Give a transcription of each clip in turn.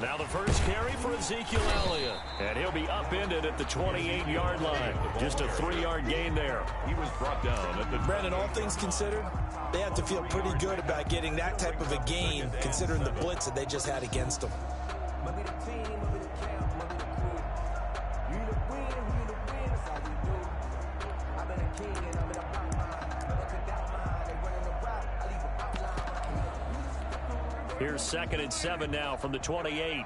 Now the first carry for Ezekiel Elliott. And he'll be upended at the 28-yard line. Just a 3-yard gain there. He was brought down at the... Brandon, all things considered, they have to feel pretty good about getting that type of a gain, considering the blitz that they just had against them. Here's 2nd and 7 now from the 28.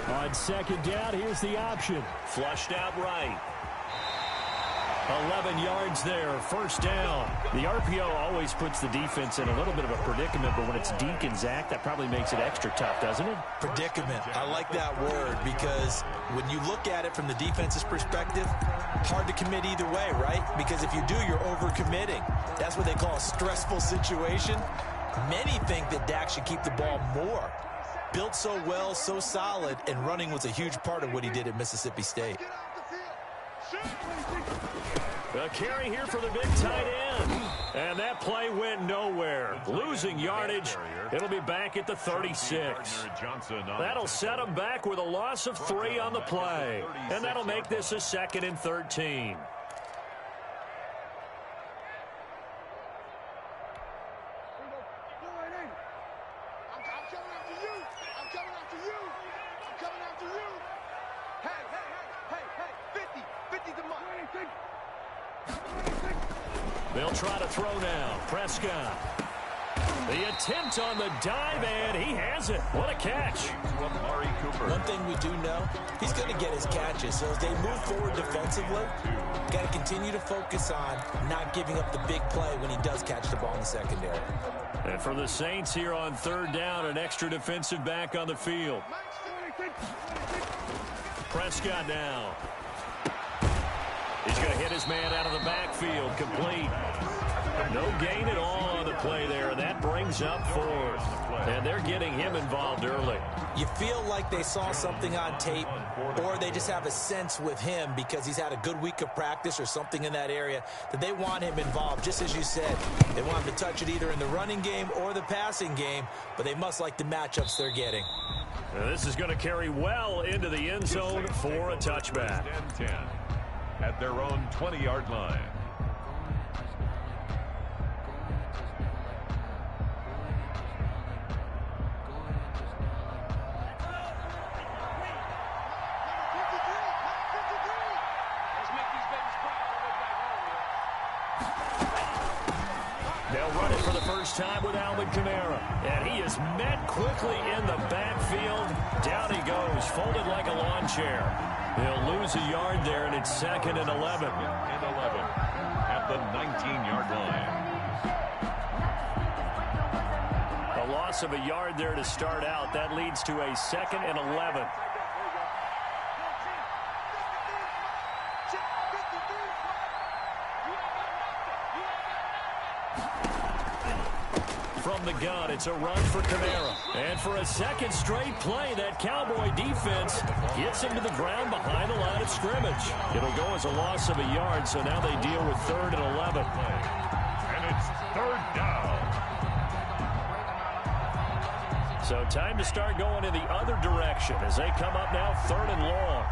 On 2nd down, here's the option. Flushed out right. 11 yards there, 1st down. The RPO always puts the defense in a little bit of a predicament, but when it's Deke and Zach, that probably makes it extra tough, doesn't it? Predicament. I like that word because when you look at it from the defense's perspective, hard to commit either way, right? Because if you do, you're overcommitting. That's what they call a stressful situation. Many think that Dak should keep the ball more. Built so well, so solid, and running was a huge part of what he did at Mississippi State. A carry here for the big tight end. And that play went nowhere. Losing yardage. It'll be back at the 36. That'll set him back with a loss of 3 on the play. And that'll make this a 2nd and 13. They'll try to throw now. Prescott. The attempt on the dive, and he has it. What a catch. One thing we do know, he's going to get his catches. So as they move forward defensively, got to continue to focus on not giving up the big play when he does catch the ball in the secondary. And for the Saints here on 3rd down, an extra defensive back on the field. Prescott now. He's going to hit his man out of the backfield, complete. No gain at all on the play there, and that brings up 4th. And they're getting him involved early. You feel like they saw something on tape, or they just have a sense with him because he's had a good week of practice or something in that area that they want him involved. Just as you said, they want him to touch it either in the running game or the passing game, but they must like the matchups they're getting. Now this is going to carry well into the end zone for a touchback. 10 at their own 20-yard line. They'll run it for the first time with Alvin Kamara. And he is met quickly in the backfield. Down he goes, folded like a lawn chair. He'll lose a yard there, and it's 2nd and 11. 2nd and 11 at the 19-yard line. A loss of a yard there to start out. That leads to a 2nd and 11. From the gun, it's a run for Kamara. And for a second straight play, that Cowboy defense gets him to the ground behind the line of scrimmage. It'll go as a loss of a yard, so now they deal with 3rd and 11. And it's 3rd down. So time to start going in the other direction as they come up now 3rd and long.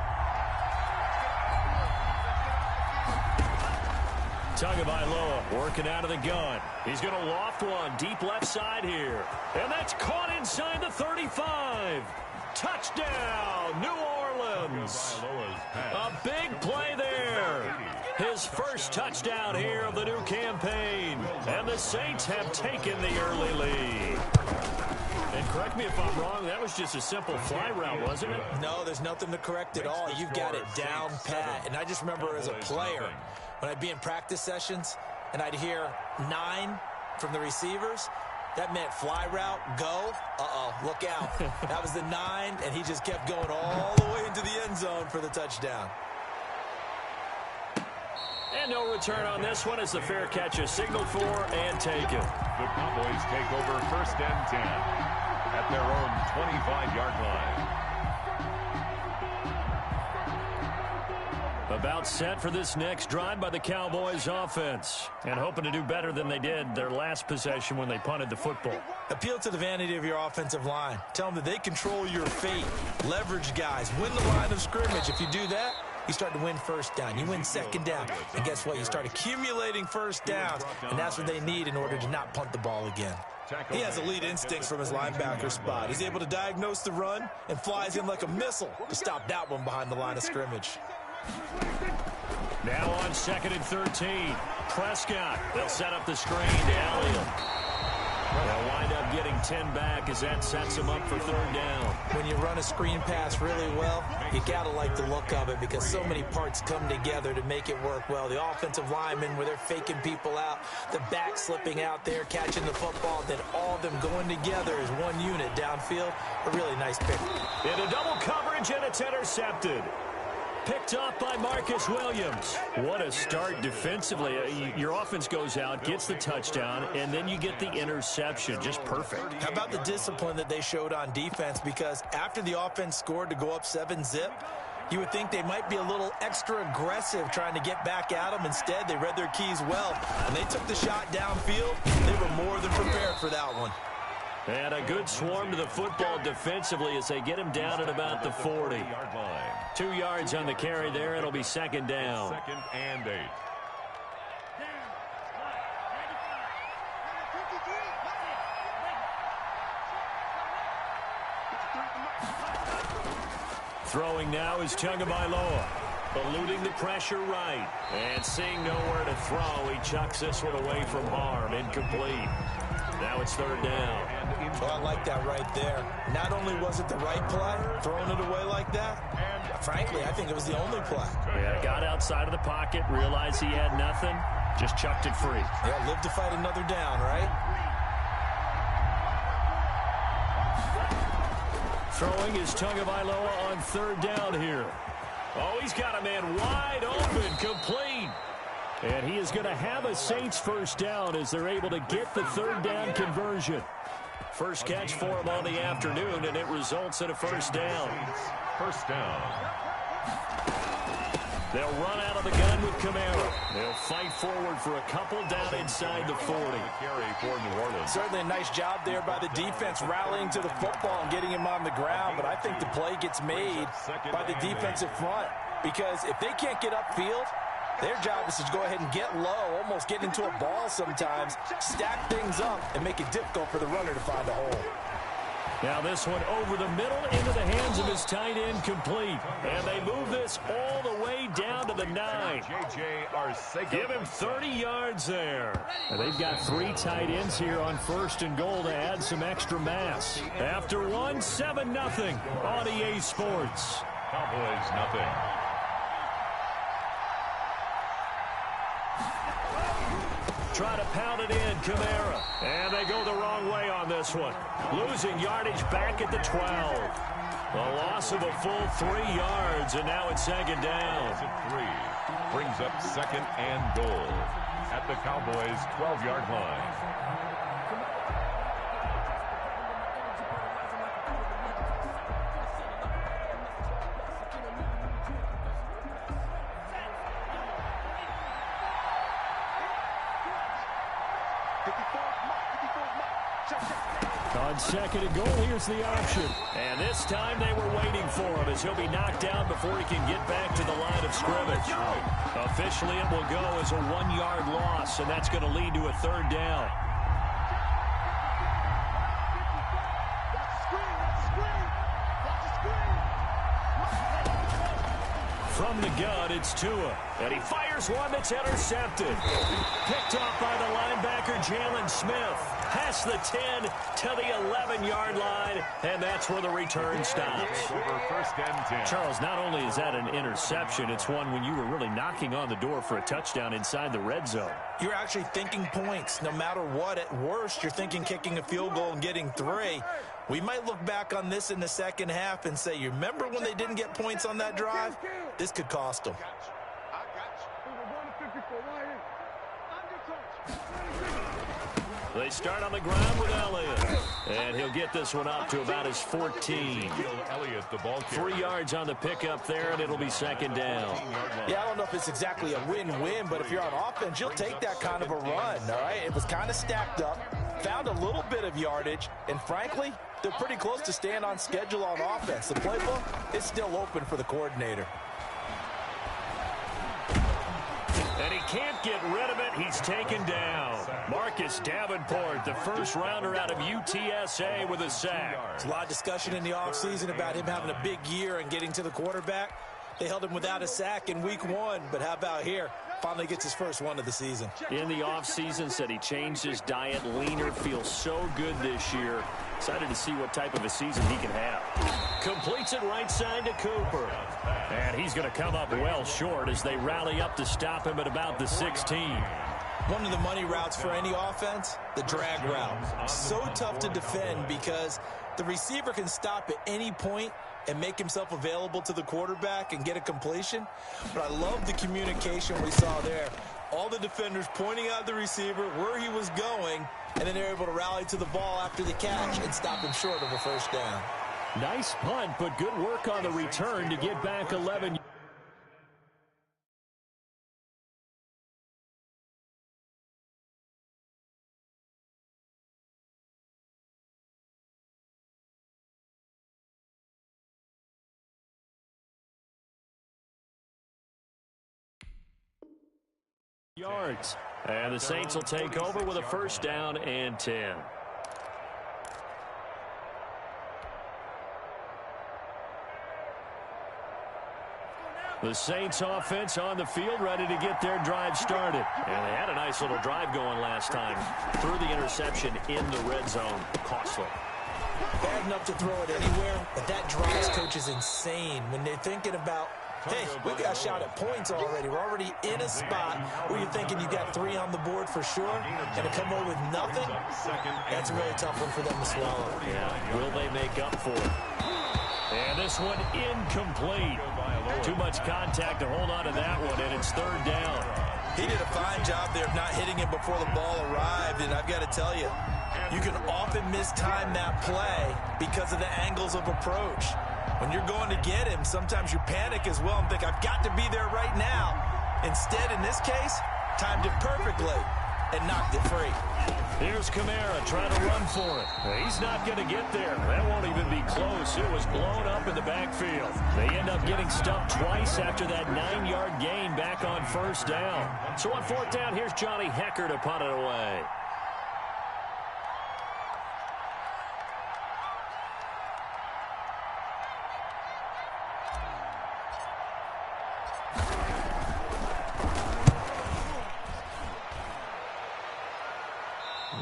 Tagovailoa working out of the gun. He's going to loft one deep left side here. And that's caught inside the 35. Touchdown, New Orleans. A big play there. His first touchdown here of the new campaign. And the Saints have taken the early lead. And correct me if I'm wrong, that was just a simple fly route, wasn't it? No, there's nothing to correct at all. You've got it down pat. And I just remember as a player, when I'd be in practice sessions and I'd hear 9 from the receivers, that meant fly route, go. Uh-oh, look out. That was the 9, and he just kept going all the way into the end zone for the touchdown. And no return on this one as the fair catch is signaled for and taken. The Cowboys take over 1st and 10 at their own 25-yard line. About set for this next drive by the Cowboys offense. And hoping to do better than they did their last possession when they punted the football. Appeal to the vanity of your offensive line. Tell them that they control your fate. Leverage guys. Win the line of scrimmage. If you do that, you start to win first down. You win second down. And guess what? You start accumulating first downs. And that's what they need in order to not punt the ball again. He has elite instincts from his linebacker spot. He's able to diagnose the run and flies in like a missile to stop that one behind the line of scrimmage. Now on 2nd and 13. Prescott. They'll set up the screen to Elliott. They'll wind up getting 10 back as that sets them up for 3rd down. When you run a screen pass really well, you got to like the look of it because so many parts come together to make it work well. The offensive linemen where they're faking people out, the back slipping out there, catching the football, then all of them going together as one unit downfield. A really nice pick. Into double coverage, and it's intercepted. Picked off by Marcus Williams. What a start defensively. Your offense goes out, gets the touchdown, and then you get the interception. Just perfect. How about the discipline that they showed on defense? Because after the offense scored to go up 7-zip, you would think they might be a little extra aggressive trying to get back at them. Instead, they read their keys well. When they took the shot downfield, they were more than prepared for that one. And a good swarm to the football defensively as they get him down at about the 40. 2 yards on the carry there. It'll be 2nd down. 2nd and 8. Throwing now is Tagovailoa. Eluding the pressure right. And seeing nowhere to throw, he chucks this one away from harm. Incomplete. Now it's 3rd down. Well, I like that right there. Not only was it the right play, throwing it away like that, frankly, I think it was the only play. Yeah, got outside of the pocket, realized he had nothing, just chucked it free. Yeah, live to fight another down, right? Throwing is Tagovailoa on 3rd down here. Oh, he's got a man wide open, complete. And he is going to have a Saints 1st down as they're able to get the 3rd down conversion. First catch for him on the afternoon, and it results in a 1st down. 1st down. They'll run out of the gun with Kamara. They'll fight forward for a couple down inside the 40. Carry for New Orleans. Certainly a nice job there by the defense rallying to the football and getting him on the ground, but I think the play gets made by the defensive front because if they can't get upfield, their job is to go ahead and get low, almost get into a ball sometimes, stack things up, and make it difficult for the runner to find a hole. Now this one over the middle into the hands of his tight end, complete. And they move this all the way down to the 9. Give him 30 yards there. And they've got 3 tight ends here on 1st and goal to add some extra mass. After 1, 7-0 on EA Sports. Cowboys nothing. Try to pound it in, Kamara. And they go the wrong way on this one. Losing yardage back at the 12. A loss of a full 3 yards, and now it's 2nd down. 3 brings up 2nd and goal at the Cowboys' 12-yard line. On 2nd and goal, here's the option. And this time they were waiting for him as he'll be knocked down before he can get back to the line of scrimmage. Officially, it will go as a 1-yard loss, and that's going to lead to a 3rd down. From the gun, it's Tua. And he fires one that's intercepted. Picked off by the linebacker, Jalen Smith. Past the 10 to the 11-yard line, and that's where the return stops. Over 1st and 10. Charles, not only is that an interception, it's one when you were really knocking on the door for a touchdown inside the red zone. You're actually thinking points. No matter what, at worst, you're thinking kicking a field goal and getting 3. We might look back on this in the second half and say, you remember when they didn't get points on that drive? This could cost them. They start on the ground with Elliott. And he'll get this one up to about his 14. Elliott, the ball 3 yards on the pickup there, and it'll be second down. Yeah, I don't know if it's exactly a win-win, but if you're on offense, you'll take that kind of a run, all right? It was kind of stacked up, found a little bit of yardage, and frankly, they're pretty close to staying on schedule on offense. The playbook is still open for the coordinator. And he can't get rid of it. He's taken down. Marcus Davenport, the first rounder out of UTSA with a sack. There's a lot of discussion in the offseason about him having a big year and getting to the quarterback. They held him without a sack in week 1, but how about here? Finally gets his first one of the season. In the offseason, said he changed his diet, leaner, feels so good this year. Excited to see what type of a season he can have. Completes it right side to Cooper. And he's going to come up well short as they rally up to stop him at about the 16. One of the money routes for any offense, the drag route. So tough to defend because the receiver can stop at any point and make himself available to the quarterback and get a completion. But I love the communication we saw there. All the defenders pointing out the receiver, where he was going, and then they're able to rally to the ball after the catch and stop him short of a first down. Nice punt, but good work on the return to get back 11. Yards. And the Saints will take over with a first down and 10. The Saints offense on the field, ready to get their drive started. And they had a nice little drive going last time. Threw the interception in the red zone. Costly. Bad enough to throw it anywhere, but that drives coaches insane when they're thinking about, hey, we got shot at points already. We're already in a spot where you're thinking you got 3 on the board for sure, and to come away with nothing, that's a really tough one for them to swallow. Yeah, will they make up for it? And this one incomplete. Too much contact to hold on to that one, and it's third down. He did a fine job there of not hitting him before the ball arrived, and I've got to tell you, you can often mistime that play because of the angles of approach. When you're going to get him, sometimes you panic as well and think, I've got to be there right now. Instead, in this case, timed it perfectly and knocked it free. Here's Kamara trying to run for it. He's not going to get there. That won't even be close. It was blown up in the backfield. They end up getting stuffed twice after that 9-yard gain back on first down. So on fourth down, here's Johnny Hecker to punt it away.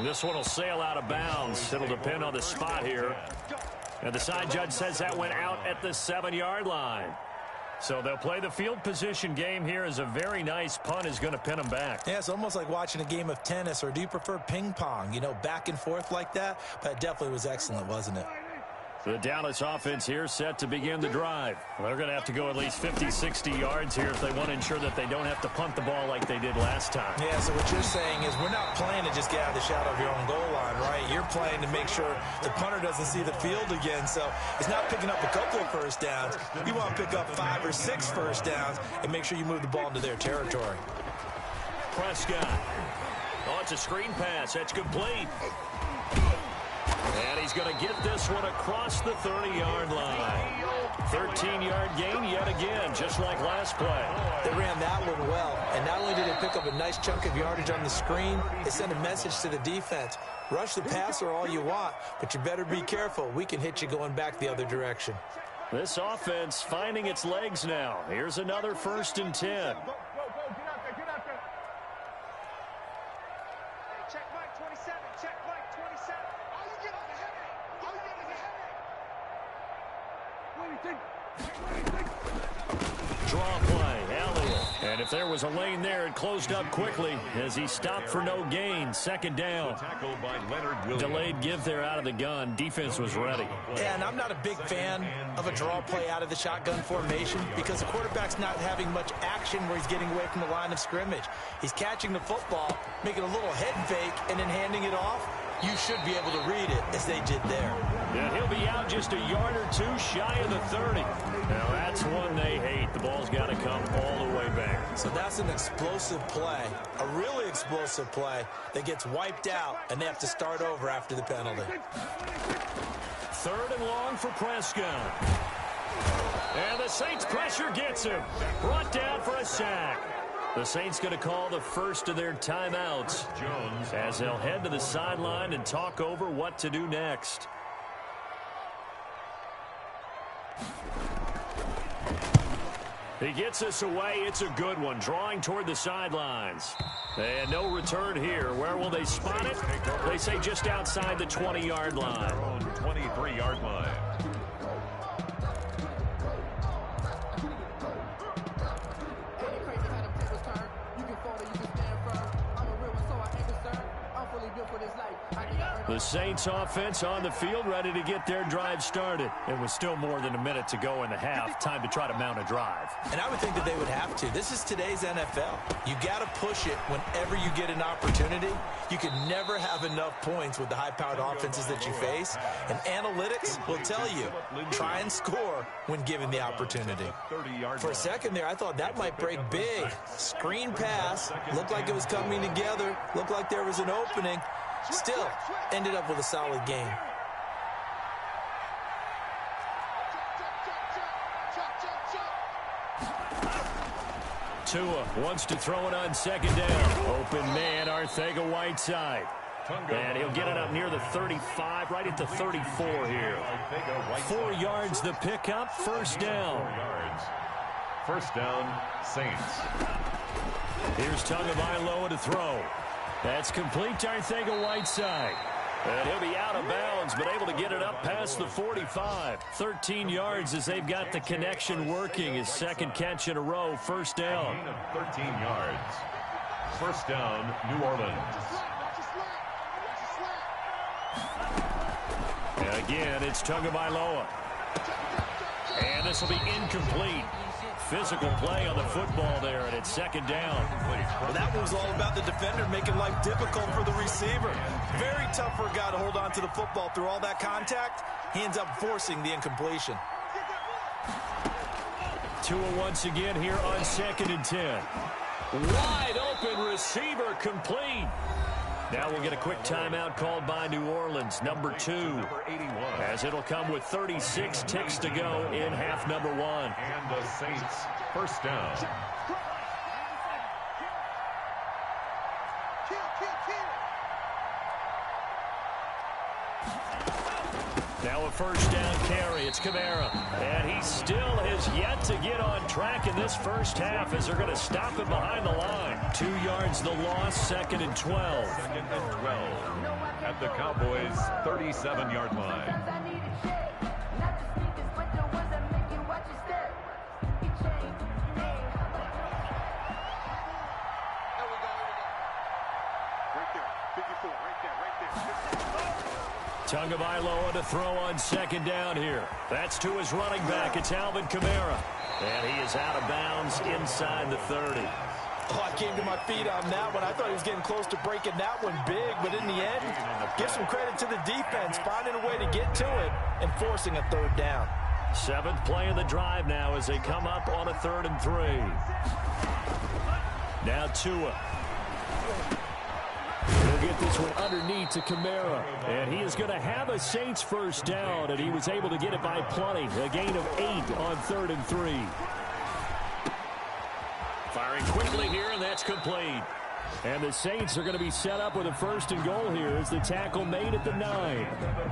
This one will sail out of bounds. It'll depend on the spot here. And the side judge says that went out at the 7-yard line. So they'll play the field position game here as a very nice punt is going to pin them back. Yeah, it's almost like watching a game of tennis, or do you prefer ping pong? You know, back and forth like that? But it definitely was excellent, wasn't it? The Dallas offense here set to begin the drive. They're going to have to go at least 50, 60 yards here if they want to ensure that they don't have to punt the ball like they did last time. Yeah, so what you're saying is we're not playing to just get out of the shadow of your own goal line, right? You're playing to make sure the punter doesn't see the field again. So it's not picking up a couple of first downs. You want to pick up 5 or 6 first downs and make sure you move the ball into their territory. Prescott. Oh, it's a screen pass. That's complete. And he's going to get this one across the 30-yard line. 13-yard gain yet again, just like last play. They ran that one well, and not only did they pick up a nice chunk of yardage on the screen, they sent a message to the defense. Rush the passer all you want, but you better be careful. We can hit you going back the other direction. This offense finding its legs now. Here's another 1st and 10. Draw play, Elliott. And if there was a lane there, it closed up quickly as he stopped for no gain. Second down. Tackle by Leonard Williams. Delayed give there out of the gun. Defense was ready. Yeah, and I'm not a big fan of a draw play out of the shotgun formation because the quarterback's not having much action where he's getting away from the line of scrimmage. He's catching the football, making a little head fake, and then handing it off. You should be able to read it as they did there. Yeah, he'll be out just a yard or two shy of the 30. Now, that's one they hate. The ball's got to come all the way back. So that's an explosive play, a really explosive play that gets wiped out, and they have to start over after the penalty. Third and long for Prescott. And the Saints pressure gets him. Brought down for a sack. The Saints going to call the first of their timeouts as they'll head to the sideline and talk over what to do next. He gets us away. It's a good one. Drawing toward the sidelines. And no return here. Where will they spot it? They say just outside the 20-yard line. 23-yard line. The Saints offense on the field, ready to get their drive started. It was still more than a minute to go in the half. Time to try to mount a drive. And I would think that they would have to. This is today's NFL. You got to push it whenever you get an opportunity. You can never have enough points with the high-powered offenses that you face. And analytics will tell you, try and score when given the opportunity. For a second there, I thought that might break big. Screen pass. Looked like it was coming together. Looked like there was an opening. Still ended up with a solid game. Tua wants to throw it on second down. Open man, Arcega-Whiteside. And he'll get it up near the 35, right at the 34 here. 4 yards the pickup, first down. First down, Saints. Here's Tagovailoa to throw. That's complete to Arcega-Whiteside. And he'll be out of bounds, but able to get it up past the 45. 13 yards as they've got the connection working. His second catch in a row, first down. 13 yards. First down, New Orleans. And again, it's Tagovailoa. And this will be incomplete. Physical play on the football there, and it's second down. Well, that was all about the defender making life difficult for the receiver. Very tough for a guy to hold on to the football through all that contact. He ends up forcing the incompletion. Tua once again here on second and 10. Wide open receiver complete. Now we'll get a quick timeout called by New Orleans, number 2, as it'll come with 36 ticks to go in half number 1. And the Saints, first down. Now a first down carry. It's Kamara. And he still has yet to get on track in this first half as they're going to stop him behind the line. 2 yards the loss, second and 12. Second and 12 at the Cowboys' 37-yard line. Tagovailoa to throw on second down here. That's to his running back. It's Alvin Kamara. And he is out of bounds inside the 30. Oh, I came to my feet on that one. I thought he was getting close to breaking that one big, but in the end, give some credit to the defense, finding a way to get to it and forcing a third down. 7th play of the drive now as they come up on a 3rd and 3. Now Tua. He'll get this one underneath to Kamara. And he is going to have a Saints first down, and he was able to get it by plenty. A gain of 8 on 3rd and 3. Firing quickly here, and that's complete. And the Saints are going to be set up with a 1st and goal here as the tackle made at the 9.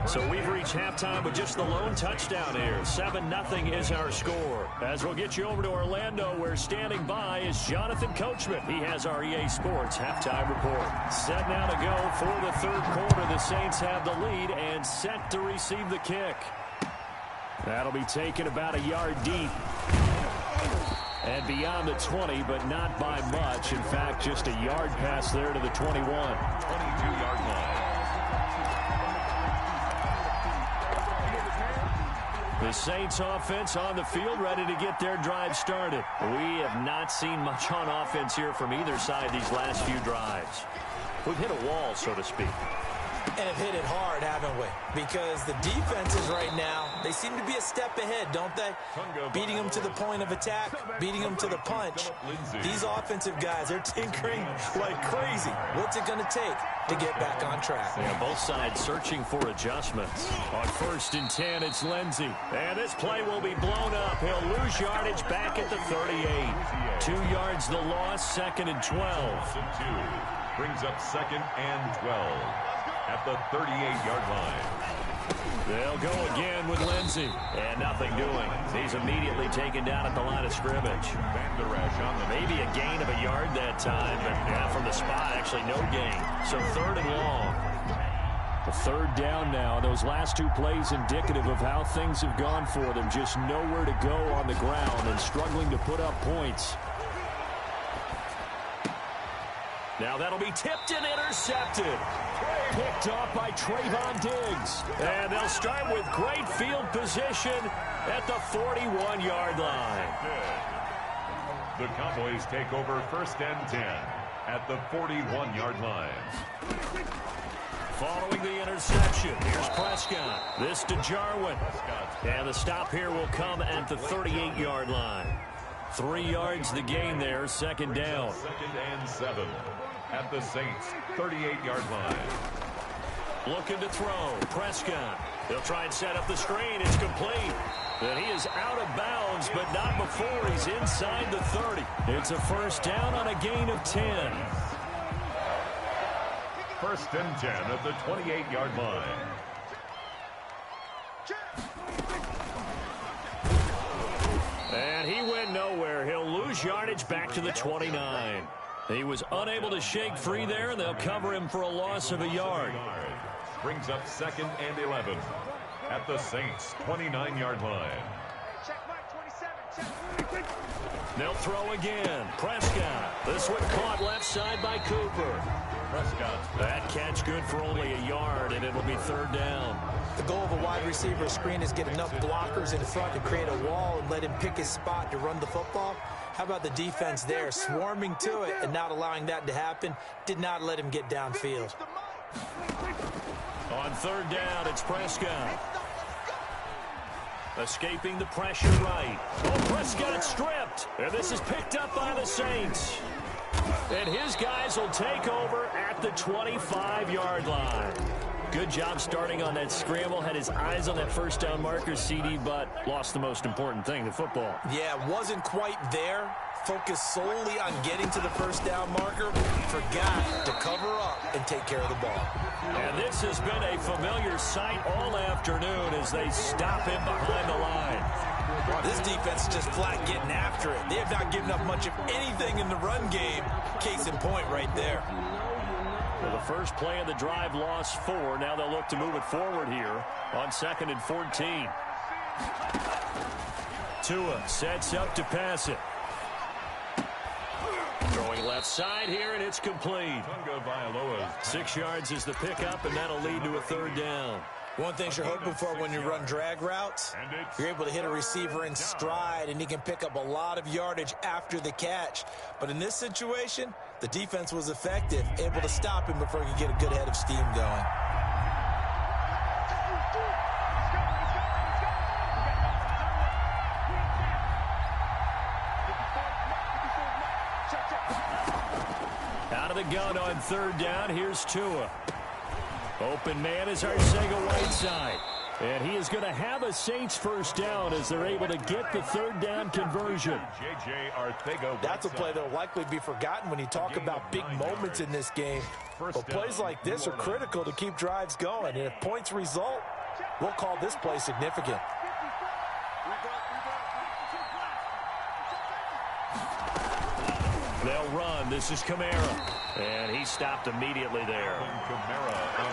So we've reached halftime with just the lone touchdown here. 7-0 is our score. As we'll get you over to Orlando, where standing by is Jonathan Coachman. He has our EA Sports halftime report. Set now to go for the 3rd quarter. The Saints have the lead and set to receive the kick. That'll be taken about a yard deep. And beyond the 20, but not by much. In fact, just a yard pass there to the 21. 22-yard line. The Saints offense on the field, ready to get their drive started. We have not seen much on offense here from either side these last few drives. We've hit a wall, so to speak. And have hit it hard, haven't we? Because the defenses right now, they seem to be a step ahead, don't they? Beating them to the point of attack, beating them to the punch. These offensive guys, they're tinkering like crazy. What's it going to take to get back on track? Yeah, both sides searching for adjustments. On 1st and 10, it's Lindsey. And this play will be blown up. He'll lose yardage back at the 38. 2 yards the loss, 2nd and 12. Brings up 2nd and 12 at the 38-yard line. They'll go again with Lindsey. And nothing doing. He's immediately taken down at the line of scrimmage. Maybe a gain of a yard that time, but yeah, from the spot, actually no gain. So 3rd and long. The 3rd down now. Those last 2 plays indicative of how things have gone for them. Just nowhere to go on the ground and struggling to put up points. Now that'll be tipped and intercepted. Picked off by Trayvon Diggs. And they'll start with great field position at the 41-yard line. The Cowboys take over 1st and 10 at the 41-yard line. Following the interception, here's Prescott. This to Jarwin. And the stop here will come at the 38-yard line. 3 yards the gain there, 2nd down. 2nd and 7 at the Saints' 38-yard line. Looking to throw. Prescott. He'll try and set up the screen. It's complete. And he is out of bounds, but not before he's inside the 30. It's a 1st down on a gain of 10. 1st and 10 at the 28-yard line. And he went nowhere. He'll lose yardage back to the 29. He was unable to shake free there, and they'll cover him for a loss of a yard. Brings up 2nd and 11 at the Saints' 29-yard line. They'll throw again. Prescott. This one caught left side by Cooper. Prescott. That catch good for only a yard, and it'll be 3rd down. The goal of a wide receiver screen is get enough blockers in front to create a wall and let him pick his spot to run the football. How about the defense there, swarming to it and not allowing that to happen? Did not let him get downfield. On 3rd down, it's Prescott. Escaping the pressure right. Oh, Prescott stripped. And this is picked up by the Saints. And his guys will take over at the 25-yard line. Good job starting on that scramble. Had his eyes on that 1st down marker, CD, but lost the most important thing, the football. Yeah, wasn't quite there. Focused solely on getting to the 1st down marker. Forgot to cover up and take care of the ball. And this has been a familiar sight all afternoon as they stop him behind the line. This defense is just flat getting after it. They have not given up much of anything in the run game. Case in point right there. Well, the first play of the drive lost 4. Now they'll look to move it forward here on 2nd and 14. Tua sets up to pass it. Throwing left side here, and it's complete. 6 yards is the pickup, and that'll lead to a 3rd down. One thing you're hoping for when you run drag routes, you're able to hit a receiver in stride, and he can pick up a lot of yardage after the catch. But in this situation, the defense was effective, able to stop him before he could get a good head of steam going. Out of the gun on 3rd down, here's Tua. Open man is Arcega-Whiteside. And he is going to have a Saints 1st down as they're able to get the 3rd down conversion. That's a play that will likely be forgotten when you talk about big moments in this game. But plays like this are critical to keep drives going. And if points result, we'll call this play significant. They'll run. This is Kamara. And he he's stopped immediately there.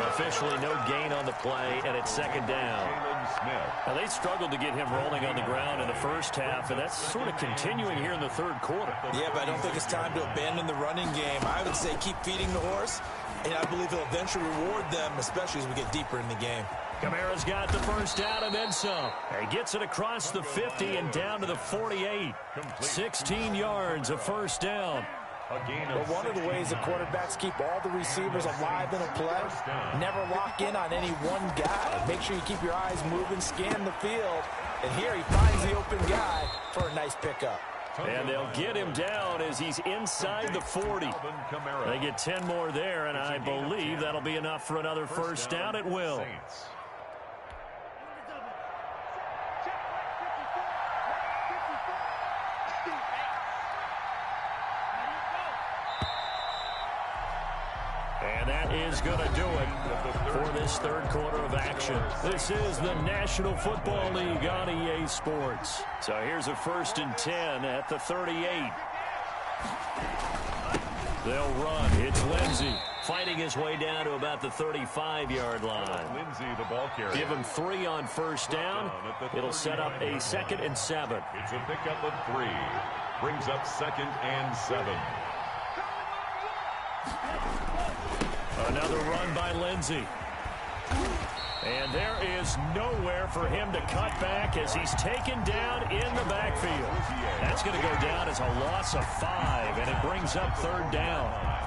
Officially no gain on the play, and it's second down. Now, they struggled to get him rolling on the ground in the first half, and that's sort of continuing here in the third quarter. Yeah, but I don't think it's time to abandon the running game. I would say keep feeding the horse, and I believe he'll eventually reward them, especially as we get deeper in the game. Kamara's got the first down and then some. He gets it across the 50 and down to the 48. 16 yards, a first down. But one of the ways the quarterbacks keep all the receivers alive in a play, never lock in on any one guy. Make sure you keep your eyes moving, scan the field. And here he finds the open guy for a nice pickup. And they'll get him down as he's inside the 40. They get 10 more there, and I believe that'll be enough for another first down at will. And that is going to do it for this third quarter of action. This is the National Football League on EA Sports. So here's a 1st and 10 at the 38. They'll run. It's Lindsey fighting his way down to about the 35-yard line. The ball carrier. Give him 3 on first down. It'll set up a 2nd and 7. It's a pickup of 3. Brings up 2nd and 7. Another run by Lindsey. And there is nowhere for him to cut back as he's taken down in the backfield. That's going to go down as a loss of 5, and it brings up 3rd down.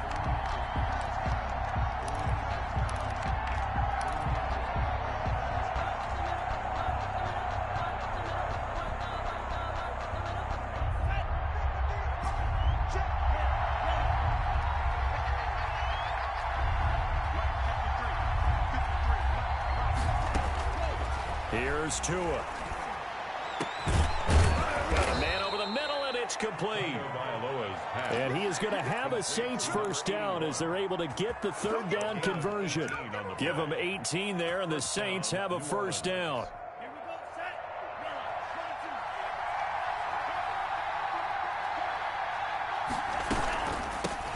Here's Tua. Got a man over the middle, and it's complete. And he is going to have a Saints first down as they're able to get the 3rd down conversion. Give them 18 there, and the Saints have a first down.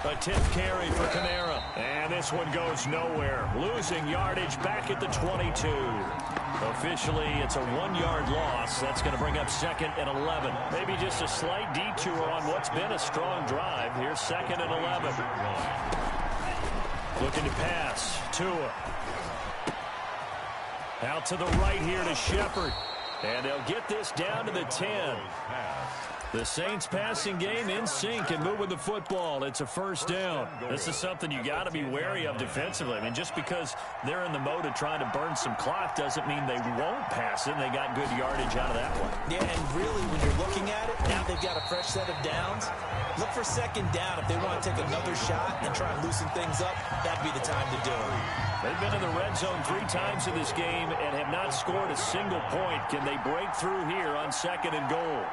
A 10th carry for Kamara. And this one goes nowhere. Losing yardage back at the 22. Officially, it's a 1-yard loss. That's going to bring up 2nd and 11. Maybe just a slight detour on what's been a strong drive. Here's 2nd and 11. Looking to pass. Tua. Out to the right here to Shepard. And they'll get this down to the 10. The Saints passing game in sync and moving the football. It's a first down. This is something you got to be wary of defensively. I mean, just because they're in the mode of trying to burn some clock doesn't mean they won't pass it. They got good yardage out of that one. Yeah, and really, when you're looking at it, now they've got a fresh set of downs. Look for 2nd down. If they want to take another shot and try and loosen things up, that'd be the time to do it. They've been in the red zone 3 times in this game and have not scored a single point. Can they break through here on 2nd and goal?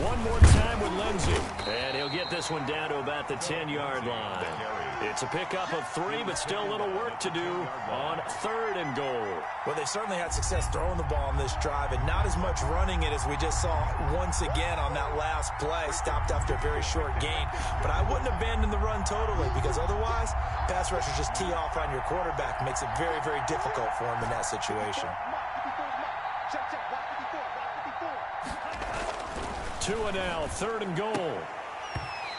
One more time with Lindsey. And he'll get this one down to about the 10-yard line. It's a pickup of 3, but still a little work to do on 3rd and goal. Well, they certainly had success throwing the ball on this drive and not as much running it as we just saw once again on that last play. Stopped after a very short gain. But I wouldn't abandon the run totally because otherwise, pass rushers just tee off on your quarterback. Makes it very, very difficult for him in that situation. Tua now, 3rd and goal.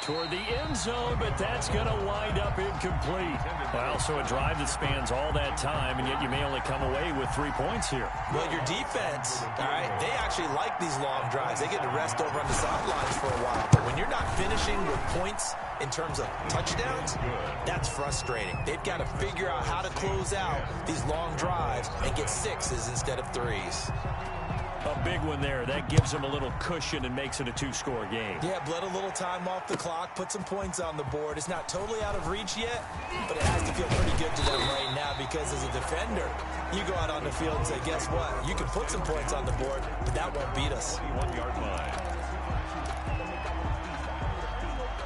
Toward the end zone, but that's going to wind up incomplete. Well, so a drive that spans all that time, and yet you may only come away with 3 points here. Well, your defense, all right, they actually like these long drives. They get to rest over on the sidelines for a while. But when you're not finishing with points in terms of touchdowns, that's frustrating. They've got to figure out how to close out these long drives and get 6s instead of 3s. A big one there. That gives them a little cushion and makes it a 2-score game. Yeah, bled a little time off the clock, put some points on the board. It's not totally out of reach yet, but it has to feel pretty good to them right now because as a defender, you go out on the field and say, guess what? You can put some points on the board, but that won't beat us. 1-yard line.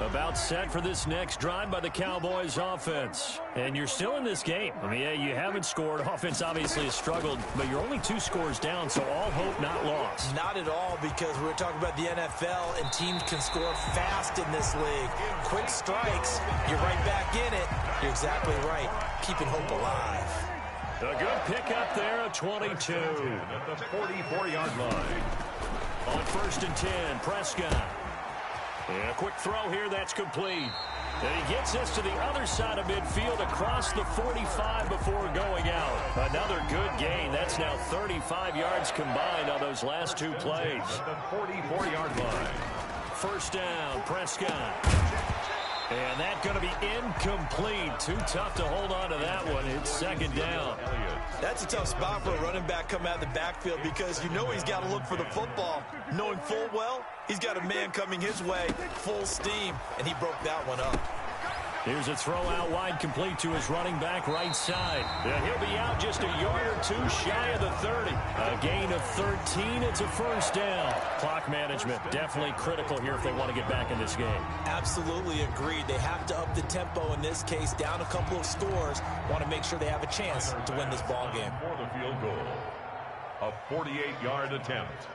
About set for this next drive by the Cowboys offense. And you're still in this game. I mean, yeah, you haven't scored. Offense obviously has struggled, but you're only 2 scores down, so all hope not lost. Not at all, because we're talking about the NFL, and teams can score fast in this league. Quick strikes, you're right back in it. You're exactly right. Keeping hope alive. A good pickup there at 22. At the 44-yard line. On 1st and 10, Prescott. And a quick throw here that's complete. And he gets us to the other side of midfield across the 45 before going out. Another good gain. That's now 35 yards combined on those last 2 plays. At the 44-yard line. 1st down, Prescott. And that's going to be incomplete. Too tough to hold on to that one. It's 2nd down. That's a tough spot for a running back coming out of the backfield, because you know he's got to look for the football, knowing full well he's got a man coming his way, full steam, and he broke that one up. Here's a throw out wide, complete to his running back right side. And he'll be out just a yard or 2 shy of the 30. A gain of 13. It's a 1st down. Clock management definitely critical here if they want to get back in this game. Absolutely agreed. They have to up the tempo in this case, down a couple of scores. Want to make sure they have a chance to win this ball game. For the field goal, a 48-yard attempt.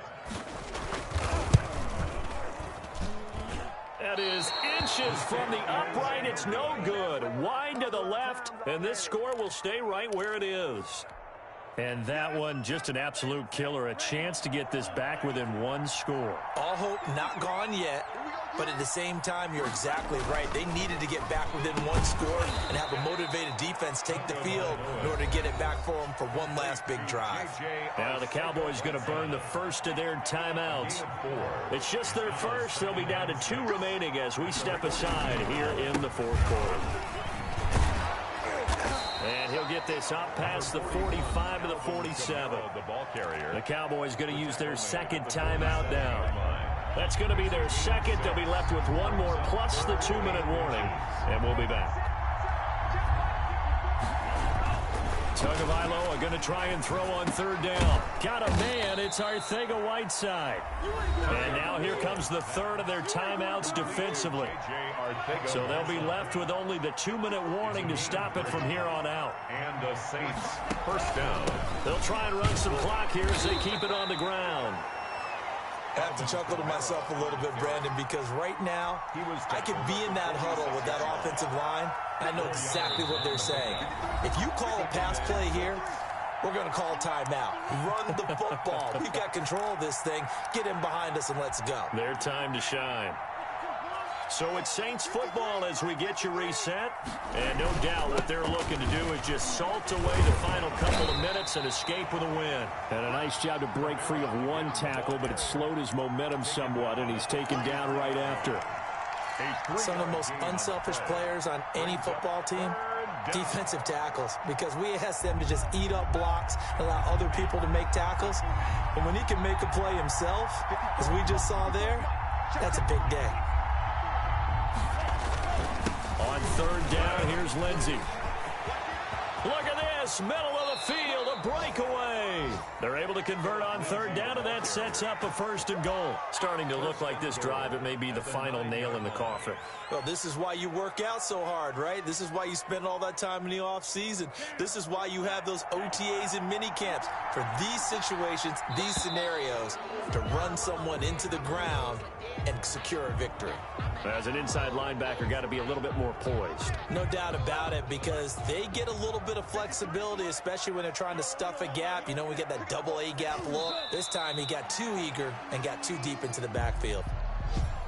That is inches from the upright. It's no good. Wide to the left, and this score will stay right where it is. And that one, just an absolute killer. A chance to get this back within 1 score. All hope not gone yet, but at the same time, you're exactly right. They needed to get back within 1 score and have a motivated defense take the field in order to get it back for them for one last big drive. Now the Cowboys going to burn the first of their timeouts. It's just their first. They'll be down to 2 remaining as we step aside here in the 4th quarter. And he'll get this up past the 45 to the 47. The ball carrier. The Cowboys going to use their 2nd timeout now. That's going to be their 2nd. They'll be left with 1 more plus the 2-minute warning. And we'll be back. Tagovailoa going to try and throw on 3rd down. Got a man. It's Arcega-Whiteside. And now here comes the 3rd of their timeouts defensively. So they'll be left with only the 2-minute warning to stop it from here on out. And the Saints 1st down. They'll try and run some clock here as they keep it on the ground. I have to chuckle to myself a little bit, Brandon, because right now I could be in that huddle with that offensive line. I know exactly what they're saying. If you call a pass play here, we're going to call timeout. Run the football. We've got control of this thing. Get him behind us and let's go. Their time to shine. So it's Saints football as we get you reset. And no doubt what they're looking to do is just salt away the final couple of minutes and escape with a win. And a nice job to break free of 1 tackle, but it slowed his momentum somewhat, and he's taken down right after. Some of the most unselfish players on any football team, defensive tackles, because we ask them to just eat up blocks, allow other people to make tackles. And when he can make a play himself, as we just saw there, that's a big day. On 3rd down, here's Lindsey. Look at this, middle of the field, a breakaway. They're able to convert on 3rd down, and that sets up a 1st and goal. Starting to look like this drive, it may be the final nail in the coffin. Well, this is why you work out so hard, right? This is why you spend all that time in the offseason. This is why you have those OTAs and mini camps. For these situations, these scenarios, to run someone into the ground and secure a victory. As an inside linebacker, got to be a little bit more poised. No doubt about it, because they get a little bit of flexibility, especially when they're trying to stuff a gap. You know, we get that double A gap look. This time he got too eager and got too deep into the backfield.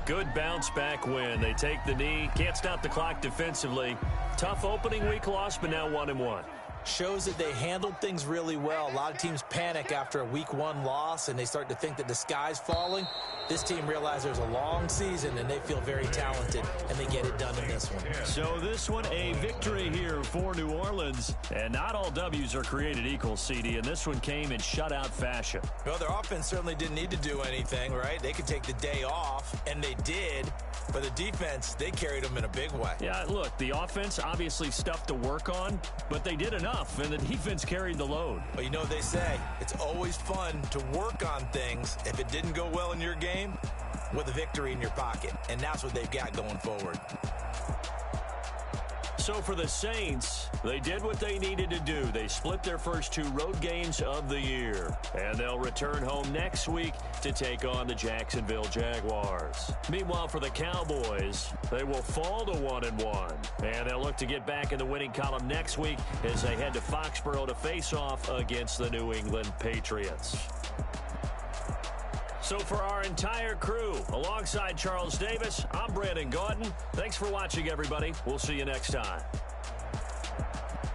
Good bounce back win. They take the knee. Can't stop the clock defensively. Tough opening week loss, but now 1-1. Shows that they handled things really well. A lot of teams panic after a week 1 loss, and they start to think that the sky's falling. This team realizes there's a long season, and they feel very talented, and they get it done in this one. So this one, a victory here for New Orleans. And not all W's are created equal, CD, and this one came in shutout fashion. Well, their offense certainly didn't need to do anything, right? They could take the day off, and they did. But the defense, they carried them in a big way. Yeah, look, the offense obviously stuff to work on, but they did enough, and the defense carried the load. Well, you know what they say. It's always fun to work on things. If it didn't go well in your game, with a victory in your pocket, and that's what they've got going forward. So for the Saints, they did what they needed to do. They split their first 2 road games of the year, and they'll return home next week to take on the Jacksonville Jaguars. Meanwhile, for the Cowboys, they will fall to 1-1, and they'll look to get back in the winning column next week as they head to Foxborough to face off against the New England Patriots. So for our entire crew, alongside Charles Davis, I'm Brandon Gaudin. Thanks for watching, everybody. We'll see you next time.